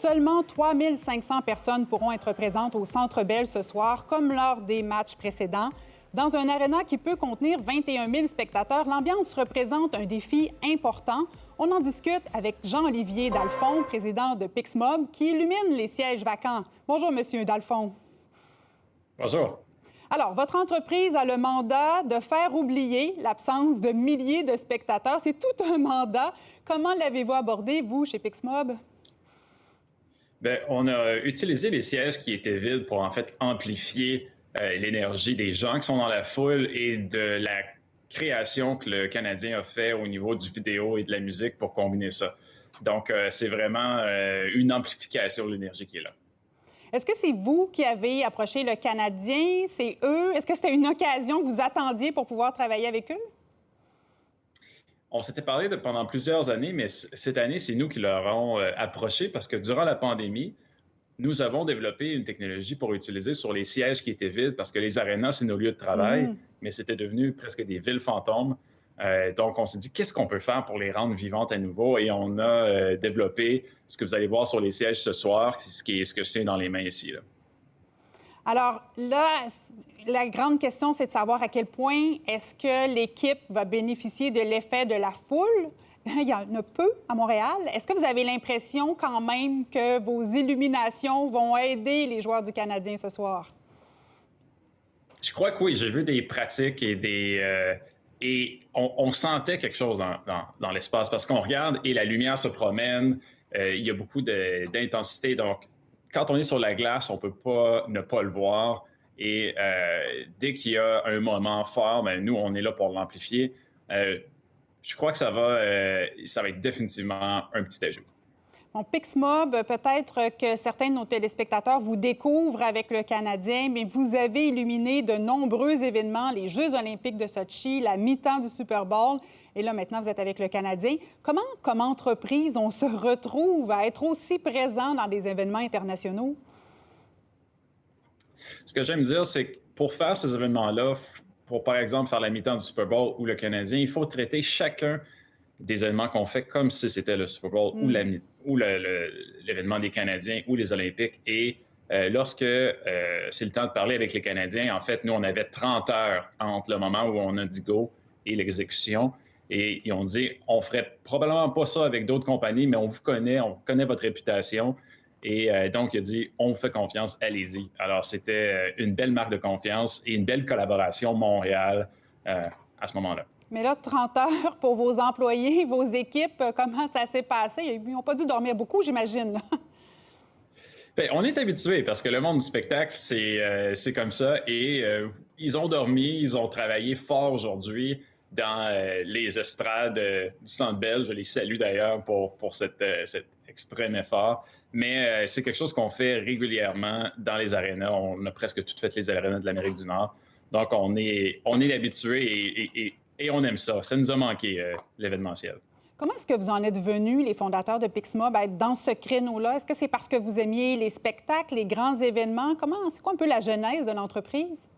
Seulement 3 500 personnes pourront être présentes au Centre Bell ce soir, comme lors des matchs précédents. Dans un aréna qui peut contenir 21 000 spectateurs, l'ambiance représente un défi important. On en discute avec Jean-Olivier Dalphond, président de Pixmob, qui illumine les sièges vacants. Bonjour, Monsieur Dalphond. Bonjour. Alors, votre entreprise a le mandat de faire oublier l'absence de milliers de spectateurs. C'est tout un mandat. Comment l'avez-vous abordé, vous, chez Pixmob? Bien, on a utilisé les sièges qui étaient vides pour en fait amplifier l'énergie des gens qui sont dans la foule et de la création que le Canadien a fait au niveau du vidéo et de la musique pour combiner ça. Donc, c'est vraiment une amplification de l'énergie qui est là. Est-ce que c'est vous qui avez approché le Canadien? C'est eux? Est-ce que c'était une occasion que vous attendiez pour pouvoir travailler avec eux? On s'était parlé pendant plusieurs années, mais cette année, c'est nous qui leur avons approché parce que durant la pandémie, nous avons développé une technologie pour utiliser sur les sièges qui étaient vides parce que les arénas, c'est nos lieux de travail, mais c'était devenu presque des villes fantômes. Donc, on s'est dit, qu'est-ce qu'on peut faire pour les rendre vivantes à nouveau? Et on a développé ce que vous allez voir sur les sièges ce soir, ce que je tiens dans les mains ici, là. Alors là, la grande question, c'est de savoir à quel point est-ce que l'équipe va bénéficier de l'effet de la foule. Il y en a peu à Montréal. Est-ce que vous avez l'impression quand même que vos illuminations vont aider les joueurs du Canadien ce soir? Je crois que oui. J'ai vu des pratiques et on sentait quelque chose dans l'espace parce qu'on regarde et la lumière se promène. Il y a beaucoup d'intensité. Donc, quand on est sur la glace, on ne peut pas ne pas le voir. Et dès qu'il y a un moment fort, bien, nous, on est là pour l'amplifier. Je crois que ça va être définitivement un petit ajout. Bon, Pixmob, peut-être que certains de nos téléspectateurs vous découvrent avec le Canadien, mais vous avez illuminé de nombreux événements, les Jeux olympiques de Sotchi, la mi-temps du Super Bowl, et là, maintenant, vous êtes avec le Canadien. Comment, comme entreprise, on se retrouve à être aussi présent dans des événements internationaux? Ce que j'aime dire, c'est que pour faire ces événements-là, pour, par exemple, faire la mi-temps du Super Bowl ou le Canadien, il faut traiter chacun des événements qu'on fait comme si c'était le Super Bowl ou l'événement des Canadiens ou les Olympiques. Et lorsque c'est le temps de parler avec les Canadiens, en fait, nous, on avait 30 heures entre le moment où on a dit go et l'exécution. Et ils ont dit, on ferait probablement pas ça avec d'autres compagnies, mais on vous connaît, on connaît votre réputation. Et donc, il a dit, on vous fait confiance, allez-y. Alors, c'était une belle marque de confiance et une belle collaboration Montréal à ce moment-là. Mais là, 30 heures pour vos employés, vos équipes, comment ça s'est passé? Ils n'ont pas dû dormir beaucoup, j'imagine. Bien, on est habitué parce que le monde du spectacle, c'est comme ça. Et ils ont dormi, ils ont travaillé fort aujourd'hui dans les estrades du Centre Bell. Je les salue d'ailleurs pour cet extrême effort. Mais c'est quelque chose qu'on fait régulièrement dans les arénas. On a presque toutes fait les arénas de l'Amérique du Nord. Donc, on est habitué et on aime ça. Ça nous a manqué, l'événementiel. Comment est-ce que vous en êtes venus, les fondateurs de Pixmob, à être dans ce créneau-là? Est-ce que c'est parce que vous aimiez les spectacles, les grands événements? C'est quoi un peu la genèse de l'entreprise?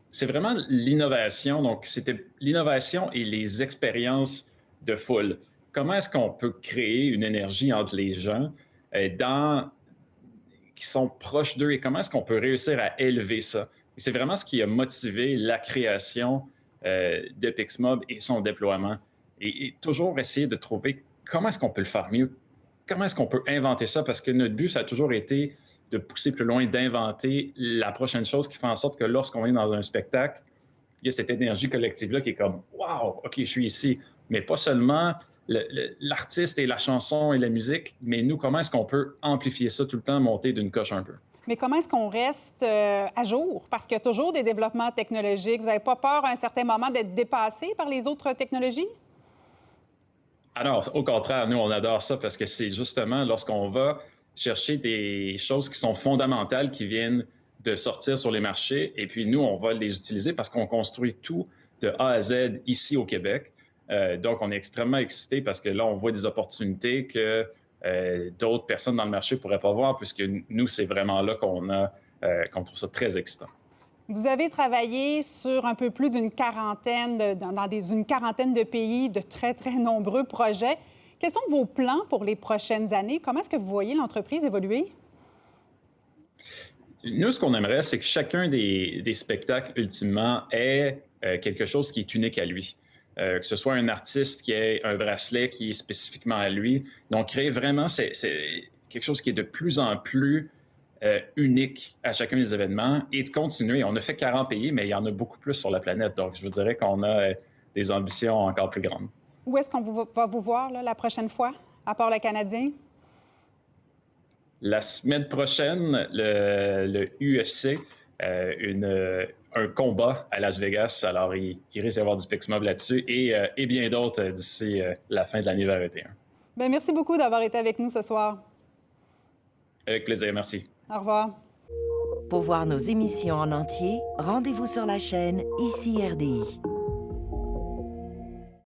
C'est vraiment l'innovation. Donc, c'était l'innovation et les expériences de foule. Comment est-ce qu'on peut créer une énergie entre les gens qui sont proches d'eux et comment est-ce qu'on peut réussir à élever ça? Et c'est vraiment ce qui a motivé la création de Pixmob et son déploiement. Et toujours essayer de trouver comment est-ce qu'on peut le faire mieux, comment est-ce qu'on peut inventer ça, parce que notre but, ça a toujours été de pousser plus loin, d'inventer la prochaine chose qui fait en sorte que lorsqu'on est dans un spectacle, il y a cette énergie collective-là qui est comme « Wow, OK, je suis ici ». Mais pas seulement l'artiste et la chanson et la musique, mais nous, comment est-ce qu'on peut amplifier ça tout le temps, monter d'une coche un peu? Mais comment est-ce qu'on reste à jour? Parce qu'il y a toujours des développements technologiques. Vous n'avez pas peur à un certain moment d'être dépassé par les autres technologies? Alors, au contraire, nous, on adore ça parce que c'est justement lorsqu'on va chercher des choses qui sont fondamentales, qui viennent de sortir sur les marchés, et puis nous, on va les utiliser parce qu'on construit tout de A à Z ici au Québec. Donc, on est extrêmement excités parce que là, on voit des opportunités que d'autres personnes dans le marché ne pourraient pas voir, puisque nous, c'est vraiment là qu'on trouve ça très excitant. Vous avez travaillé sur un peu plus d'une quarantaine, une quarantaine de pays, de très, très nombreux projets. Quels sont vos plans pour les prochaines années? Comment est-ce que vous voyez l'entreprise évoluer? Nous, ce qu'on aimerait, c'est que chacun des spectacles, ultimement, ait quelque chose qui est unique à lui. Que ce soit un artiste qui ait un bracelet qui est spécifiquement à lui. Donc, créer vraiment, c'est quelque chose qui est de plus en plus unique à chacun des événements et de continuer. On a fait 40 pays, mais il y en a beaucoup plus sur la planète. Donc, je vous dirais qu'on a des ambitions encore plus grandes. Où est-ce qu'on va vous voir là, la prochaine fois, à part le Canadien? La semaine prochaine, le UFC, un combat à Las Vegas. Alors, il risque d'y avoir du Pixmob là-dessus et bien d'autres d'ici la fin de l'année 2021. Bien, merci beaucoup d'avoir été avec nous ce soir. Avec plaisir, merci. Au revoir. Pour voir nos émissions en entier, rendez-vous sur la chaîne ICI RDI.